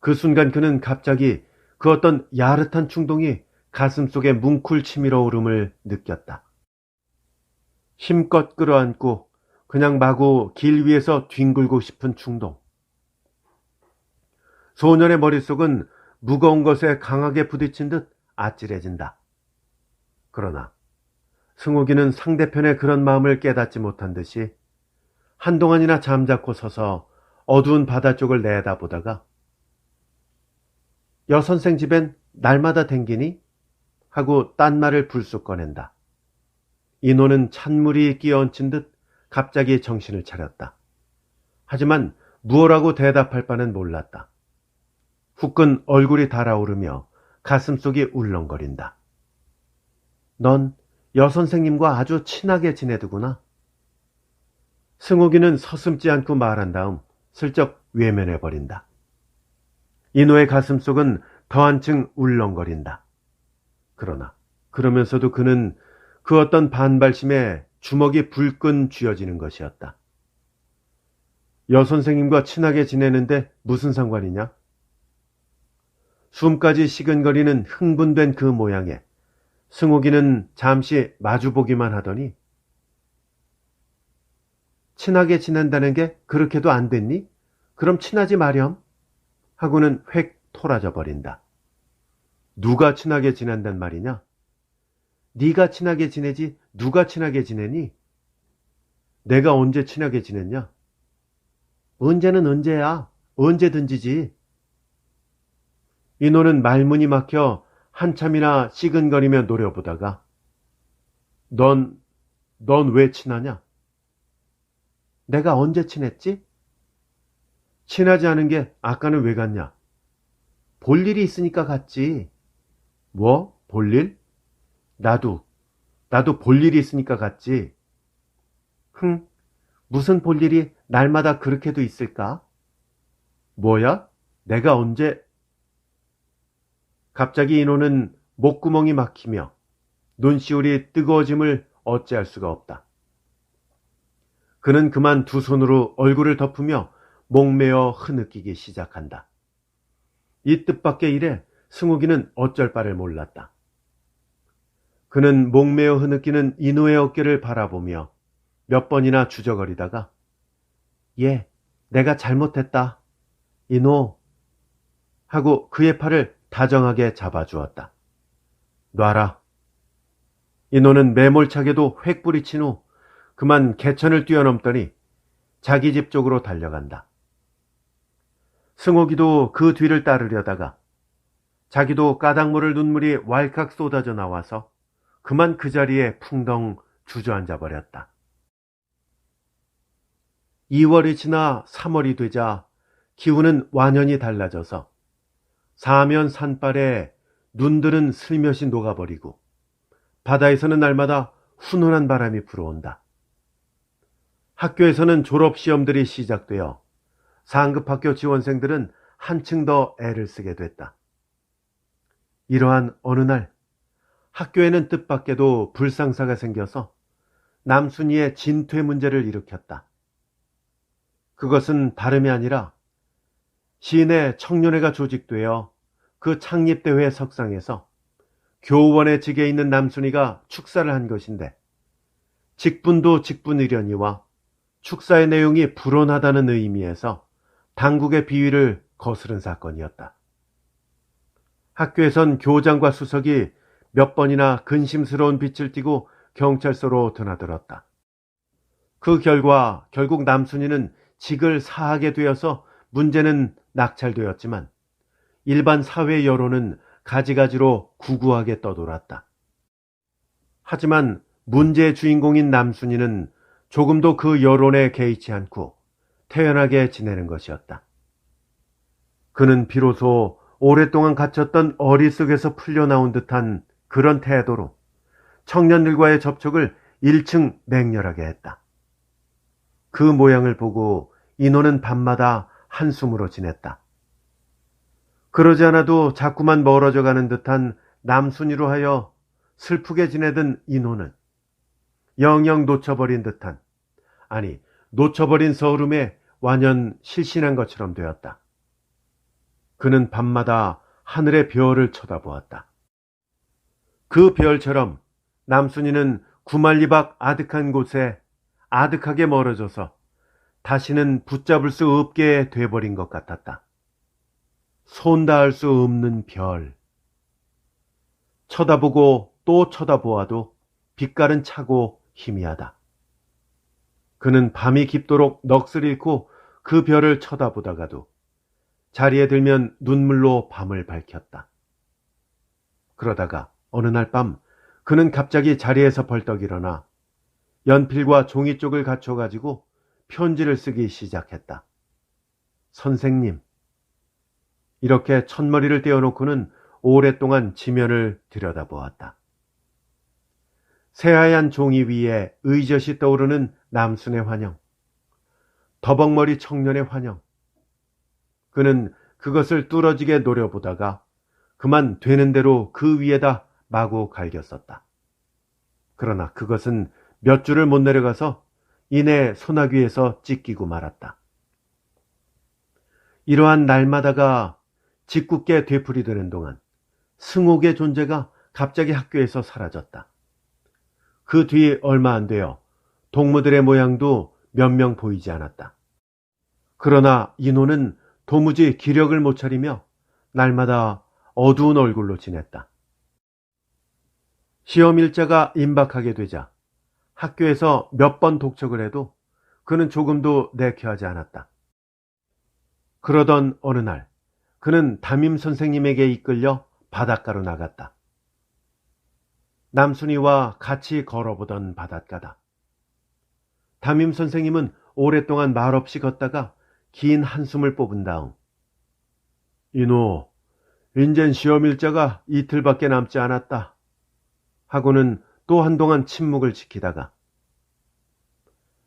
그 순간 그는 갑자기 그 어떤 야릇한 충동이 가슴속에 뭉클 치밀어 오름을 느꼈다. 힘껏 끌어안고 그냥 마구 길 위에서 뒹굴고 싶은 충동. 소년의 머릿속은 무거운 것에 강하게 부딪힌 듯 아찔해진다. 그러나 승옥이는 상대편의 그런 마음을 깨닫지 못한 듯이 한동안이나 잠자코 서서 어두운 바다 쪽을 내다보다가 여선생 집엔 날마다 댕기니? 하고 딴 말을 불쑥 꺼낸다. 인호는 찬물이 끼어얹힌 듯 갑자기 정신을 차렸다. 하지만 무엇라고 대답할 바는 몰랐다. 후끈 얼굴이 달아오르며 가슴속이 울렁거린다. 넌 여선생님과 아주 친하게 지내두구나. 승옥이는 서슴지 않고 말한 다음 슬쩍 외면해버린다. 인호의 가슴속은 더 한층 울렁거린다. 그러나 그러면서도 그는 그 어떤 반발심에 주먹이 불끈 쥐어지는 것이었다. 여선생님과 친하게 지내는데 무슨 상관이냐? 숨까지 시근거리는 흥분된 그 모양에 승옥이는 잠시 마주보기만 하더니 친하게 지낸다는 게 그렇게도 안 됐니? 그럼 친하지 마렴. 하고는 획 토라져 버린다. 누가 친하게 지낸단 말이냐? 네가 친하게 지내지 누가 친하게 지내니? 내가 언제 친하게 지냈냐? 언제는 언제야? 언제든지지. 인호는 말문이 막혀 한참이나 시근거리며 노려보다가 넌 왜 친하냐? 내가 언제 친했지? 친하지 않은 게 아까는 왜 갔냐? 볼 일이 있으니까 갔지. 뭐? 볼 일? 나도 볼 일이 있으니까 갔지. 무슨 볼 일이 날마다 그렇게도 있을까? 뭐야? 내가 언제? 갑자기 인호는 목구멍이 막히며 눈시울이 뜨거워짐을 어찌할 수가 없다. 그는 그만 두 손으로 얼굴을 덮으며 목매어 흐느끼기 시작한다. 이 뜻밖의 일에 승욱이는 어쩔 바를 몰랐다. 그는 목매어 흐느끼는 인호의 어깨를 바라보며 몇 번이나 주저거리다가 예, 내가 잘못했다. 인호 하고 그의 팔을 다정하게 잡아주었다. 놔라. 인호는 매몰차게도 획 뿌리친 후 그만 개천을 뛰어넘더니 자기 집 쪽으로 달려간다. 승옥이도 그 뒤를 따르려다가 자기도 까닭 모를 눈물이 왈칵 쏟아져 나와서 그만 그 자리에 풍덩 주저앉아 버렸다. 2월이 지나 3월이 되자 기후는 완연히 달라져서 사면 산발에 눈들은 슬며시 녹아버리고 바다에서는 날마다 훈훈한 바람이 불어온다. 학교에서는 졸업시험들이 시작되어 상급학교 지원생들은 한층 더 애를 쓰게 됐다. 이러한 어느 날 학교에는 뜻밖에도 불상사가 생겨서 남순이의 진퇴 문제를 일으켰다. 그것은 다름이 아니라 시내 청년회가 조직되어 그 창립대회 석상에서 교원의 직에 있는 남순이가 축사를 한 것인데 직분도 직분이려니와 축사의 내용이 불온하다는 의미에서 당국의 비위를 거스른 사건이었다. 학교에선 교장과 수석이 몇 번이나 근심스러운 빛을 띠고 경찰서로 드나들었다. 그 결과 결국 남순이는 직을 사하게 되어서 문제는 낙찰되었지만 일반 사회 여론은 가지가지로 구구하게 떠돌았다. 하지만 문제의 주인공인 남순이는 조금도 그 여론에 개의치 않고 태연하게 지내는 것이었다. 그는 비로소 오랫동안 갇혔던 어릿속에서 풀려나온 듯한 그런 태도로 청년들과의 접촉을 일층 맹렬하게 했다. 그 모양을 보고 인호는 밤마다 한숨으로 지냈다. 그러지 않아도 자꾸만 멀어져 가는 듯한 남순이로 하여 슬프게 지내던 인호는 영영 놓쳐버린 듯한, 아니 놓쳐버린 서울음에 완연 실신한 것처럼 되었다. 그는 밤마다 하늘의 별을 쳐다보았다. 그 별처럼 남순이는 구만리 밖 아득한 곳에 아득하게 멀어져서 다시는 붙잡을 수 없게 돼버린 것 같았다. 손 닿을 수 없는 별. 쳐다보고 또 쳐다보아도 빛깔은 차고 희미하다. 그는 밤이 깊도록 넋을 잃고 그 별을 쳐다보다가도 자리에 들면 눈물로 밤을 밝혔다. 그러다가 어느 날 밤 그는 갑자기 자리에서 벌떡 일어나 연필과 종이 쪽을 갖춰가지고 편지를 쓰기 시작했다. 선생님. 이렇게 첫머리를 떼어놓고는 오랫동안 지면을 들여다보았다. 새하얀 종이 위에 의젓이 떠오르는 남순의 환영. 더벅머리 청년의 환영. 그는 그것을 뚫어지게 노려보다가 그만 되는 대로 그 위에다 마구 갈겼었다. 그러나 그것은 몇 줄을 못 내려가서 이내 소나귀에서 찢기고 말았다. 이러한 날마다가 짓궂게 되풀이되는 동안 승옥의 존재가 갑자기 학교에서 사라졌다. 그 뒤 얼마 안 되어 동무들의 모양도 몇 명 보이지 않았다. 그러나 인호는 도무지 기력을 못 차리며 날마다 어두운 얼굴로 지냈다. 시험 일자가 임박하게 되자 학교에서 몇 번 독촉을 해도 그는 조금도 내켜하지 않았다. 그러던 어느 날 그는 담임 선생님에게 이끌려 바닷가로 나갔다. 남순이와 같이 걸어보던 바닷가다. 담임 선생님은 오랫동안 말없이 걷다가 긴 한숨을 뽑은 다음 인호, 인젠 시험 일자가 이틀밖에 남지 않았다 하고는 또 한동안 침묵을 지키다가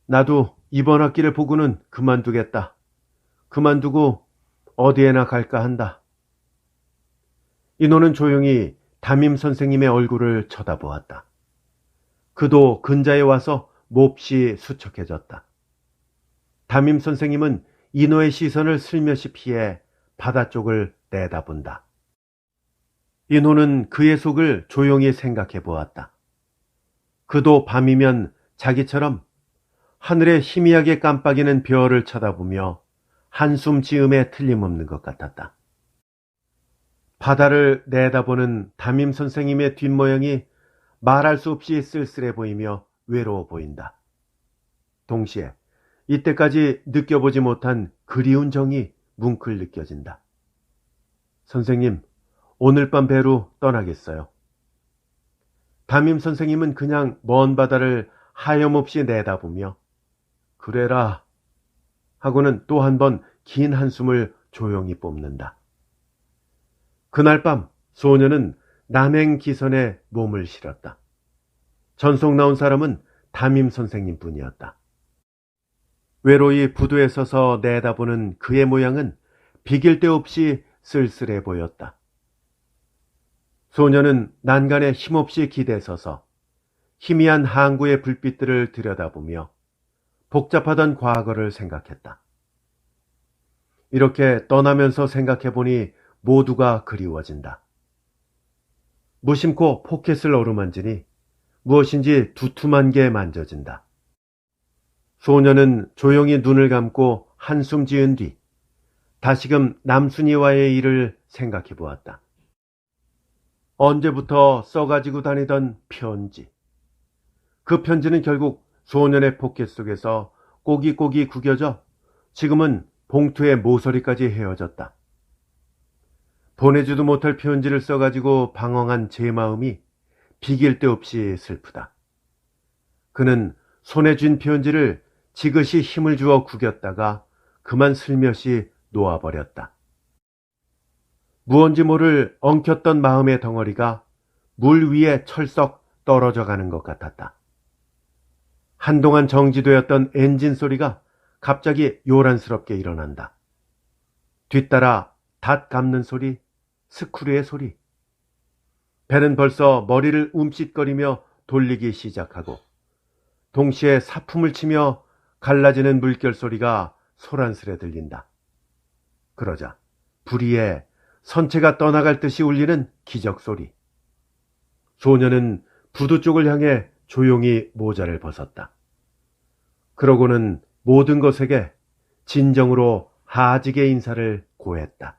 나도 이번 학기를 보고는 그만두겠다. 그만두고 어디에나 갈까 한다. 인호는 조용히 담임 선생님의 얼굴을 쳐다보았다. 그도 근자에 와서 몹시 수척해졌다. 담임 선생님은 인호의 시선을 슬며시 피해 바다 쪽을 내다본다. 인호는 그의 속을 조용히 생각해 보았다. 그도 밤이면 자기처럼 하늘에 희미하게 깜빡이는 별을 쳐다보며 한숨 지음에 틀림없는 것 같았다. 바다를 내다보는 담임 선생님의 뒷모양이 말할 수 없이 쓸쓸해 보이며 외로워 보인다. 동시에 이때까지 느껴보지 못한 그리운 정이 뭉클 느껴진다. 선생님, 오늘 밤 배로 떠나겠어요. 담임 선생님은 그냥 먼 바다를 하염없이 내다보며 그래라 하고는 또 한 번 긴 한숨을 조용히 뽑는다. 그날 밤 소녀는 남행기선에 몸을 실었다. 전속 나온 사람은 담임 선생님 뿐이었다. 외로이 부두에 서서 내다보는 그의 모양은 비길 데 없이 쓸쓸해 보였다. 소녀는 난간에 힘없이 기대 서서 희미한 항구의 불빛들을 들여다보며 복잡하던 과거를 생각했다. 이렇게 떠나면서 생각해보니 모두가 그리워진다. 무심코 포켓을 어루만지니 무엇인지 두툼한 게 만져진다. 소녀는 조용히 눈을 감고 한숨 지은 뒤 다시금 남순이와의 일을 생각해 보았다. 언제부터 써가지고 다니던 편지. 그 편지는 결국 소년의 포켓 속에서 꼬기꼬기 구겨져 지금은 봉투에 모서리까지 헤어졌다. 보내지도 못할 편지를 써가지고 방황한 제 마음이 비길 데 없이 슬프다. 그는 손에 쥔 편지를 지그시 힘을 주어 구겼다가 그만 슬며시 놓아버렸다. 무언지 모를 엉켰던 마음의 덩어리가 물 위에 철썩 떨어져 가는 것 같았다. 한동안 정지되었던 엔진 소리가 갑자기 요란스럽게 일어난다. 뒤따라 닷 감는 소리, 스크류의 소리. 배는 벌써 머리를 움찔거리며 돌리기 시작하고 동시에 사품을 치며 갈라지는 물결 소리가 소란스레 들린다. 그러자 불의에 선체가 떠나갈 듯이 울리는 기적 소리. 소녀는 부두 쪽을 향해 조용히 모자를 벗었다. 그러고는 모든 것에게 진정으로 하직의 인사를 고했다.